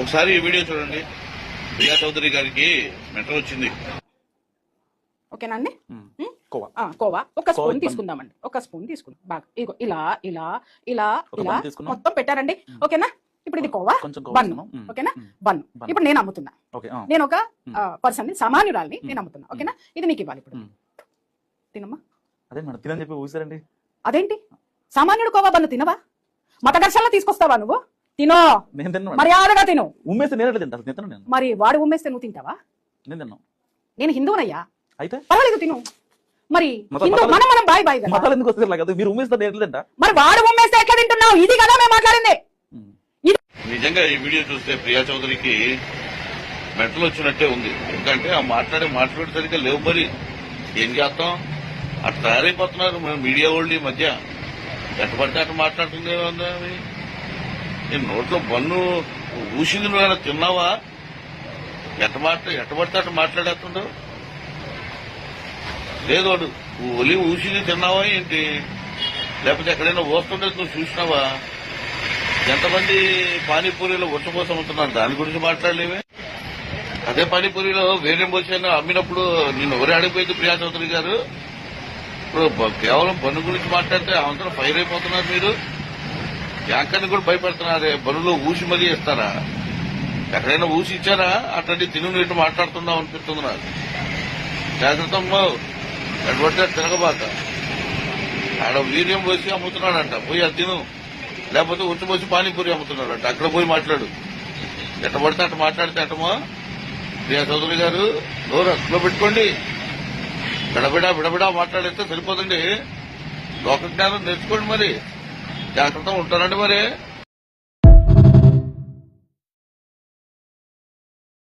ఒకసారి ఈ వీడియో చూడండి. ప్రియా చౌదరి గారికి మెంటల్ వచ్చింది. ఓకేనా అండి? కోవా కోవా ఒక స్పూన్ తీసుకుందామండి. ఒక స్పూన్ తీసుకుందాం. బాగా ఇగో ఇలా ఇలా ఇలా ఇలా మొత్తం పెట్టారండి. ఓకేనా? ఇప్పుడు ఇది కోవా బన్ను. ఓకేనా? బన్ను. ఇప్పుడు నేను అమ్ముతున్నా. నేను ఒక పర్సన్ ని, సామాన్యురాల్ని నేను అమ్ముతున్నా. ఓకేనా? ఇది నీకు ఇవ్వాలి. ఇప్పుడు తినమ్మా. అదే మేడం తినని చెప్పి ఊసారండి. అదేంటి సామాన్యుడు కోవా బన్ను తినవా? మత ఘర్షణలో తీసుకొస్తావా నువ్వు? తినో, మర్యాదగా తిను. ఉమ్మేస్తే నేను తింటాను. మరి వాడు ఉమ్మేస్తే నువ్వు తింటావా? నేను తిన్నాను. నేను హిందువునయ్యా, అయితే పర్వాలేదు తిను. మరి మనం బాయ్ బాయ్ మతాలు ఎందుకు వస్తే మీరు ఉమ్మేస్తే నేను తింటా. మరి వాడు ఉమ్మేస్తే ఎట్లా తింటున్నావు? ఇది కదా మేము మాట్లాడింది. నిజంగా ఈ వీడియో చూస్తే ప్రియా చౌదరికి మెంటల్ వచ్చినట్టే ఉంది. ఎందుకంటే ఆ మాట్లాడే సరిగ్గా లేవు. మరి ఏం చేస్తాం? అట్లా తయారైపోతున్నారు మీడియా వాళ్ళు ఈ మధ్య. ఎట్టబడితే అట్లా మాట్లాడుతుంది. నేను నోట్లో బన్ను ఊసింది, నువ్వు తిన్నావా? ఎట్టబడితే అట్లా మాట్లాడేస్తుండవు. లేదు వాడు ఒలి ఊసింది తిన్నావా ఏంటి? లేకపోతే ఎక్కడైనా వస్తుండే నువ్వు చూసినావా? ఎంతమంది పానీపూరిలో ఉచ్చపోసి అమ్ముతున్నారు, దాని గురించి మాట్లాడలేవే. అదే పానీపూరిలో వేరే పోసాను అమ్మినప్పుడు నేను ఎవరే అడిగిపోయింది ప్రియా చౌదరి గారు. ఇప్పుడు కేవలం బన్ను గురించి మాట్లాడితే అవంతా ఫైర్ అయిపోతున్నారు మీరు. యాంకర్ని కూడా భయపెడుతున్నారే, బన్నులో ఊసి మరీ ఇస్తారా? ఎక్కడైనా ఊసి ఇచ్చారా? అట్లాంటి తిను నీటి మాట్లాడుతున్నావు అనిపిస్తుంది నాకు. జాగ్రత్తమ్మా, ఎటువంటి తిరగబాక. ఆడ వీర్యం పోసి అమ్ముతున్నాడంట, పోయి అది తిను. లేకపోతే ఉచ్చిపోసి పానీపూరి అమ్ముతున్నాడంట, అక్కడ పోయి మాట్లాడు. ఎట్ట పడితే అట్ట మాట్లాడితే అట్టమా? ప్రియా చౌదరి గారు నోరు అట్లో పెట్టుకోండి. బిడబిడా మాట్లాడితే సరిపోతుంది. లోక జ్ఞానం నేర్చుకోండి. మరి జాగ్రత్తగా ఉంటారండి. మరి